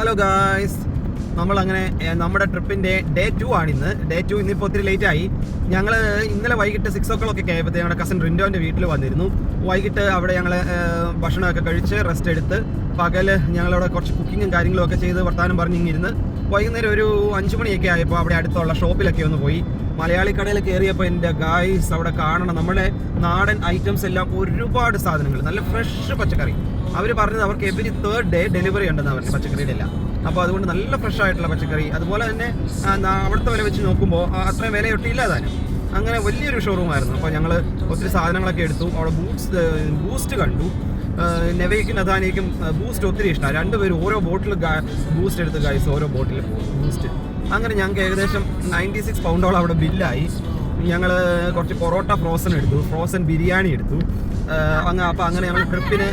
Hello guys, നമ്മളങ്ങനെ നമ്മുടെ ട്രിപ്പിൻ്റെ day 2 ആണിന്ന്. Day 2 ഇന്നിപ്പോൾ ഒത്തിരി ലേറ്റായി. ഞങ്ങൾ ഇന്നലെ വൈകിട്ട് 6 o'clock ഒക്കെ ആയപ്പോഴത്തേ ഞങ്ങളുടെ കസിൻ റിൻഡോൻ്റെ വീട്ടിൽ വന്നിരുന്നു. വൈകിട്ട് അവിടെ ഞങ്ങൾ ഭക്ഷണമൊക്കെ കഴിച്ച് റെസ്റ്റ് എടുത്ത് പകല് ഞങ്ങളവിടെ കുറച്ച് കുക്കിങ്ങും കാര്യങ്ങളും ഒക്കെ ചെയ്ത് വർത്താനം പറഞ്ഞിങ്ങിരുന്ന് വൈകുന്നേരം ഒരു 5 മണിയൊക്കെ ആയപ്പോൾ അവിടെ അടുത്തുള്ള ഷോപ്പിലൊക്കെ ഒന്ന് പോയി. മലയാളി കടയിൽ കയറിയപ്പോൾ എൻ്റെ ഗായ്സ് അവിടെ കാണണം നമ്മുടെ നാടൻ ഐറ്റംസ് എല്ലാം, ഒരുപാട് സാധനങ്ങൾ, നല്ല ഫ്രഷ് പച്ചക്കറി. അവർ പറഞ്ഞത് അവർക്ക് എവരി 3rd day ഡെലിവറി ഉണ്ടെന്ന് അവർക്ക് പച്ചക്കറിയുടെ എല്ലാം. അപ്പോൾ അതുകൊണ്ട് നല്ല ഫ്രഷ് ആയിട്ടുള്ള പച്ചക്കറി. അതുപോലെ തന്നെ അവിടുത്തെ വില വെച്ച് നോക്കുമ്പോൾ അത്രയും വിലയൊട്ടില്ല താനും. അങ്ങനെ വലിയൊരു ഷോറൂമായിരുന്നു. അപ്പോൾ ഞങ്ങൾ ഒത്തിരി സാധനങ്ങളൊക്കെ എടുത്തു. അവിടെ ബൂസ്റ്റ് കണ്ടു. നെവയ്ക്കും നഥാനിക്കും ബൂസ്റ്റ് ഒത്തിരി ഇഷ്ടമാണ്. രണ്ടുപേരും ഓരോ ബോട്ടിൽ ബൂസ്റ്റ് എടുത്ത് ഗൈസ്, ഓരോ ബോട്ടിൽ ബൂസ്റ്റ്. അങ്ങനെ ഞങ്ങൾക്ക് ഏകദേശം 96 pound അവിടെ ബില്ലായി. ഞങ്ങൾ കുറച്ച് പൊറോട്ട ഫ്രോസൺ എടുത്തു, ഫ്രോസൺ ബിരിയാണി എടുത്തു. അപ്പോൾ അങ്ങനെ ഞങ്ങൾ ട്രിപ്പിന്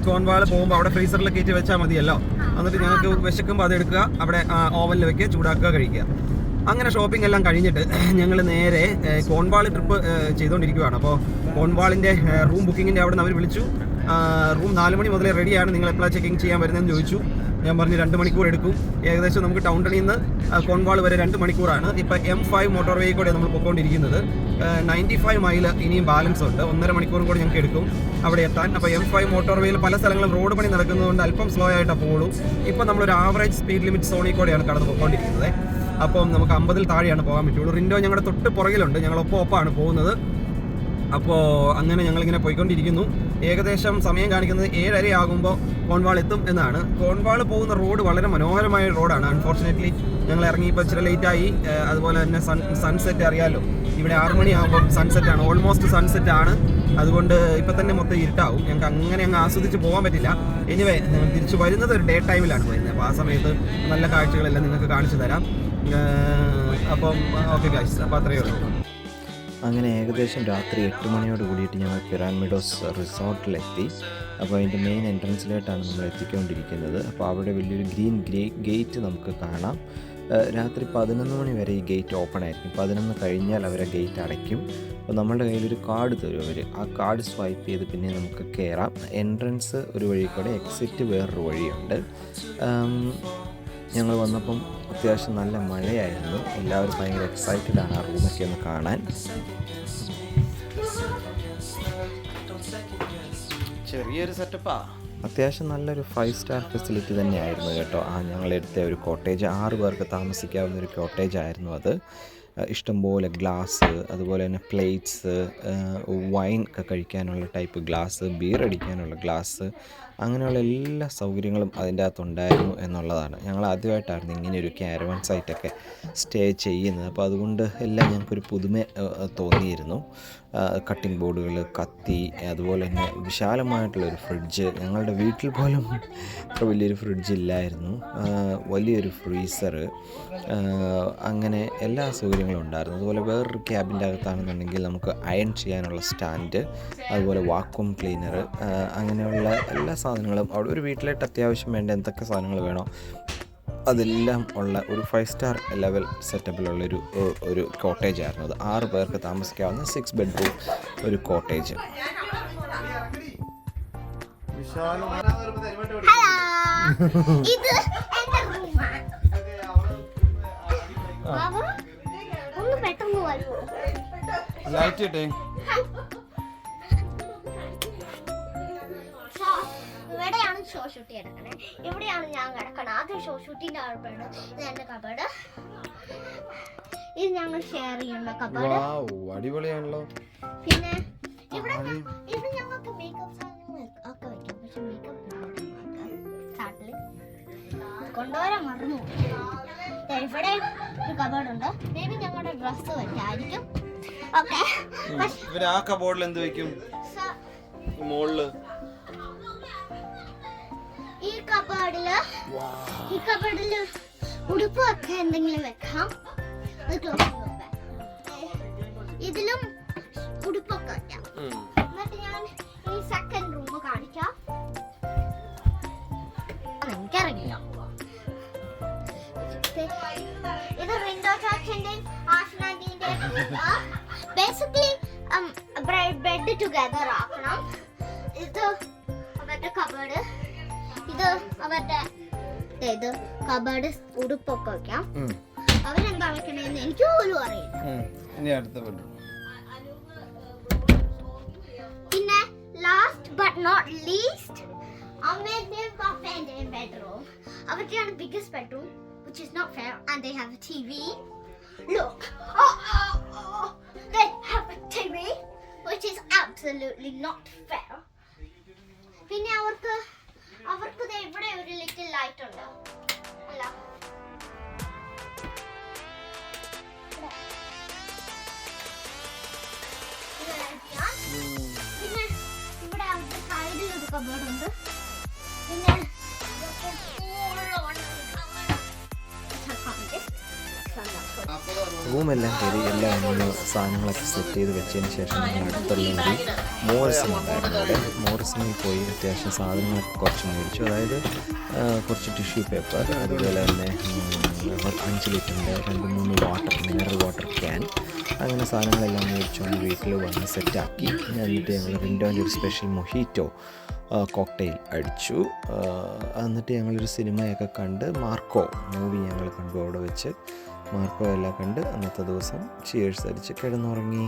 കോൺവാൾ പോകുമ്പോൾ അവിടെ ഫ്രീസറിൽ കയറ്റി വെച്ചാൽ മതിയല്ലോ. എന്നിട്ട് ഞങ്ങൾക്ക് വിശക്കുമ്പോൾ അതെടുക്കുക, അവിടെ ഓവനിൽ വെക്കുക, ചൂടാക്കുക, കഴിക്കുക. അങ്ങനെ ഷോപ്പിംഗ് എല്ലാം കഴിഞ്ഞിട്ട് ഞങ്ങൾ നേരെ കോൺവാൾ ട്രിപ്പ് ചെയ്തുകൊണ്ടിരിക്കുകയാണ്. അപ്പോൾ കോൺവാളിൻ്റെ റൂം ബുക്കിങ്ങിൻ്റെ അവിടെ നിന്ന് അവർ വിളിച്ചു. റൂം 4 മണി മുതലേ റെഡിയാണ്, നിങ്ങൾ എപ്പോഴാണ് ചെക്കിങ് ചെയ്യാൻ വരുന്നതെന്ന് ചോദിച്ചു. ഞാൻ പറഞ്ഞു 2 മണിക്കൂർ എടുക്കും. ഏകദേശം നമുക്ക് ടൗൺ ടണിൽ നിന്ന് കോൺവാൾ വരെ 2 മണിക്കൂറാണ്. ഇപ്പോൾ M5 മോട്ടോർ വേ കൂടെ നമ്മൾ പോയിക്കൊണ്ടിരിക്കുന്നത്. 95 മൈൽ ഇനിയും ബാലൻസ് ഉണ്ട്. 1.5 മണിക്കൂറും കൂടെ ഞങ്ങൾക്ക് എടുക്കും അവിടെ എത്താൻ. അപ്പോൾ M5 മോട്ടോർ വേയിൽ പല സ്ഥലങ്ങളും റോഡ് പണി നടക്കുന്നതുകൊണ്ട് അല്പം സ്ലോ ആയിട്ടാണ് പോകുള്ളൂ. ഇപ്പോൾ നമ്മളൊരു ആവറേജ് സ്പീഡ് ലിമിറ്റ് സോണിൽ കൂടെയാണ് കടന്ന് പോയിക്കൊണ്ടിരിക്കുന്നത്. അപ്പം നമുക്ക് 50-ൽ താഴെയാണ് പോകാൻ പറ്റുള്ളൂ. റിൻഡോ ഞങ്ങളുടെ തൊട്ട് പുറകിലുണ്ട്, ഞങ്ങൾ ഒപ്പമാണ് പോകുന്നത്. അപ്പോൾ അങ്ങനെ ഞങ്ങളിങ്ങനെ പോയിക്കൊണ്ടിരിക്കുന്നു. ഏകദേശം സമയം കാണിക്കുന്നത് 7:30 ആകുമ്പോൾ കോൺവാൾ എത്തും എന്നാണ്. കോൺവാൾ പോകുന്ന റോഡ് വളരെ മനോഹരമായ റോഡാണ്. അൺഫോർച്ചുനേറ്റ്ലി ഞങ്ങൾ ഇറങ്ങിയപ്പോൾ ഇച്ചിരി ലേറ്റായി. അതുപോലെ തന്നെ സൺസെറ്റ് അറിയാമല്ലോ, ഇവിടെ 6 മണിയാകുമ്പോൾ സൺസെറ്റാണ്, ഓൾമോസ്റ്റ് സൺസെറ്റാണ്. അതുകൊണ്ട് ഇപ്പം തന്നെ മൊത്തം ഇരുട്ടാവും. ഞങ്ങൾക്ക് അങ്ങനെ അങ്ങ് ആസ്വദിച്ച് പോകാൻ പറ്റില്ല. എനിവേ തിരിച്ച് വരുന്നത് ഒരു ഡേ ടൈമിലാണ് വരുന്നത്. അപ്പോൾ ആ സമയത്ത് നല്ല കാഴ്ചകളെല്ലാം നിങ്ങൾക്ക് കാണിച്ചു തരാം. അപ്പം ഓക്കെ ഗൈസ്, അപ്പോൾ അത്രയേ ഉള്ളൂ. അങ്ങനെ ഏകദേശം രാത്രി 8 മണിയോട് കൂടിയിട്ട് ഞങ്ങൾ പിറാമിഡോസ് റിസോർട്ടിലെത്തി. അപ്പോൾ അതിൻ്റെ മെയിൻ എൻട്രൻസിലായിട്ടാണ് നമ്മൾ എത്തിക്കൊണ്ടിരിക്കുന്നത്. അപ്പോൾ അവിടെ വലിയൊരു ഗ്രീൻ ഗേറ്റ് നമുക്ക് കാണാം. രാത്രി 11 മണി വരെ ഈ ഗേറ്റ് ഓപ്പൺ ആയിരിക്കും. 11 കഴിഞ്ഞാൽ അവരെ ഗേറ്റ് അടയ്ക്കും. അപ്പോൾ നമ്മളുടെ കയ്യിലൊരു കാർഡ് തരും അവർ. ആ കാർഡ് സ്വൈപ്പ് ചെയ്ത് പിന്നെ നമുക്ക് കയറാം. എൻട്രൻസ് ഒരു വഴി കൂടെ, എക്സിറ്റ് വേറൊരു വഴിയുണ്ട്. ഞങ്ങൾ വന്നപ്പം അത്യാവശ്യം നല്ല മഴയായിരുന്നു. എല്ലാവരും ഭയങ്കര എക്സൈറ്റഡ് ആണ് ആ റൂമൊക്കെ ഒന്ന് കാണാൻ. ചെറിയൊരു സെറ്റപ്പാ, അത്യാവശ്യം നല്ലൊരു 5 സ്റ്റാർ ഫെസിലിറ്റി തന്നെയായിരുന്നു കേട്ടോ. ഞങ്ങളെടുത്ത ഒരു കോട്ടേജ്, 6 പേർക്ക് താമസിക്കാവുന്ന ഒരു കോട്ടേജ് ആയിരുന്നു അത്. ഇഷ്ടംപോലെ ഗ്ലാസ്, അതുപോലെ തന്നെ പ്ലേറ്റ്സ്, വൈൻ ഒക്കെ കഴിക്കാനുള്ള ടൈപ്പ് ഗ്ലാസ്, ബിയർ അടിക്കാനുള്ള ഗ്ലാസ്, അങ്ങനെയുള്ള എല്ലാ സൗകര്യങ്ങളും അതിൻ്റെ അകത്തുണ്ടായിരുന്നു എന്നുള്ളതാണ്. ഞങ്ങൾ ആദ്യമായിട്ടായിരുന്നു ഇങ്ങനെയൊരു ക്യാരവൻ സൈറ്റൊക്കെ സ്റ്റേ ചെയ്യുന്നത്. അപ്പോൾ അതുകൊണ്ട് എല്ലാം ഞങ്ങൾക്കൊരു പുതുമ തോന്നിയിരുന്നു. കട്ടിംഗ് ബോർഡുകൾ, കത്തി, അതുപോലെ തന്നെ വിശാലമായിട്ടുള്ളൊരു ഫ്രിഡ്ജ്. ഞങ്ങളുടെ വീട്ടിൽ പോലും അത്ര വലിയൊരു ഫ്രിഡ്ജ് ഇല്ലായിരുന്നു. വലിയൊരു ഫ്രീസർ, അങ്ങനെ എല്ലാ സൗകര്യങ്ങളും ഉണ്ടായിരുന്നു. അതുപോലെ വേറൊരു ക്യാബിൻ്റെ അകത്താണെന്നുണ്ടെങ്കിൽ നമുക്ക് അയൺ ചെയ്യാനുള്ള സ്റ്റാൻഡ്, അതുപോലെ വാക്വം ക്ലീനർ, അങ്ങനെയുള്ള എല്ലാ സാധനങ്ങളും അവിടെ ഒരു വീട്ടിലായിട്ട് അത്യാവശ്യം വേണ്ട എന്തൊക്കെ സാധനങ്ങൾ വേണോ അതെല്ലാം ഉള്ള ഒരു 5 സ്റ്റാർ ലെവൽ സെറ്റപ്പിലുള്ളൊരു കോട്ടേജ് ആയിരുന്നു അത്. 6 പേർക്ക് താമസിക്കാവുന്ന 6 ബെഡ്റൂം ഒരു കോട്ടേജ്. ഇവിടെയാണ് ഷോ ഷൂട്ട് എടുക്കണേ. ഇവിടെയാണ് ഞാൻ കിടക്കണം. ആദ്യം ഷോ ഷൂട്ടിന്റെ ആൾക്കാണ്. ഇതെന്റെ കബേർഡ്. ഇത് ഞങ്ങൾ ഷെയർ ചെയ്യുന്ന കബേർഡ്. അടിപൊളിയാണല്ലോ. പിന്നെ ഇവിടെ ഞങ്ങൾക്ക് മേക്കപ്പ് സാധനങ്ങൾ ഒക്കെ വെക്കാം. പക്ഷെ മേക്കപ്പ് സാട്ടിൽ കൊണ്ടുവരാൻ മറന്നു. ഇവിടെ ഒരു കബേർഡ് ഉണ്ട്. മേ ബി ഞങ്ങളുടെ ഡ്രസ്സ് വെച്ചായിരിക്കും. ഓക്കെ, ആ കബോർഡിൽ എന്ത് വെക്കും? മുകളില് ഈ കബോർഡില് ഉടുപ്പ് ഒക്കെ എന്തെങ്കിലും വെക്കാം. ഇതിലും ഉടുപ്പൊക്കെ വെക്കാം. എന്നിട്ട് ഞാൻ ഈ സെക്കൻഡ് റൂം കാണിക്കാം. എനിക്കറിയില്ല. ഇത് വിൻഡോ ചാച്ചിന്റെ ആഷ്നാന്റിന്റെ ബേസിക്കലി ബെഡ് ടുഗദർ ആക്കണം. ഇത് അവരുടെ കബേർഡ്. ഇത് അവരുടെ ഇത് കബാർഡ് ഉടുപ്പൊക്കെ വെക്കാം. അവരെന്താ വെക്കണേന്ന് എനിക്ക് പോലും അറിയില്ല. പിന്നെ ലാസ്റ്റ് ബട്ട് നോട്ട് ലീസ്റ്റ് അമ്മേന്റെയും പപ്പേന്റെയും ബെഡ്റൂം. അവരുടെയാണ് biggest bedroom, which is not fair, and they have a TV. Look, they have a TV, which is absolutely not fair. പിന്നെ അവർക്ക് ഇവിടെ ഒരു ലിറ്റിൽ ലൈറ്റ് ഉണ്ട് അല്ല, പിന്നെ ഇവിടെ അവരുടെ സൈഡിൽ ഒരു കബോർഡ് ഉണ്ട്. പിന്നെ റൂമെല്ലാം കയറി എല്ലാം നമ്മൾ സാധനങ്ങളൊക്കെ സെറ്റ് ചെയ്ത് വെച്ചതിന് ശേഷം നമ്മൾ അടുത്തുള്ള ഒരു മോറിസൺ ഉണ്ടായിരുന്നു. അവിടെ മോറിസണിൽ പോയി അത്യാവശ്യം സാധനങ്ങളൊക്കെ കുറച്ച് മേടിച്ചു. അതായത് കുറച്ച് ടിഷ്യൂ പേപ്പർ, അതുപോലെ തന്നെ 5 ലിറ്ററിൻ്റെ 2-3 മിനറൽ വാട്ടർ ക്യാൻ, അങ്ങനെ സാധനങ്ങളെല്ലാം മേടിച്ചുകൊണ്ട് വീട്ടിൽ വന്ന് സെറ്റാക്കി. എന്നിട്ട് ഞങ്ങൾ റിൻഡോൻ്റെ ഒരു സ്പെഷ്യൽ മൊഹീറ്റോ കോക്ടെയിൽ അടിച്ചു. എന്നിട്ട് ഞങ്ങളൊരു സിനിമയൊക്കെ കണ്ട് മാർക്കോ മൂവി ഞങ്ങൾ കണ്ടു. അവിടെ വെച്ച് മാർക്കോ എല്ലാം കണ്ട് അന്നത്തെ ദിവസം ചിയേഴ്സ് അടിച്ച് കിടന്നുറങ്ങി.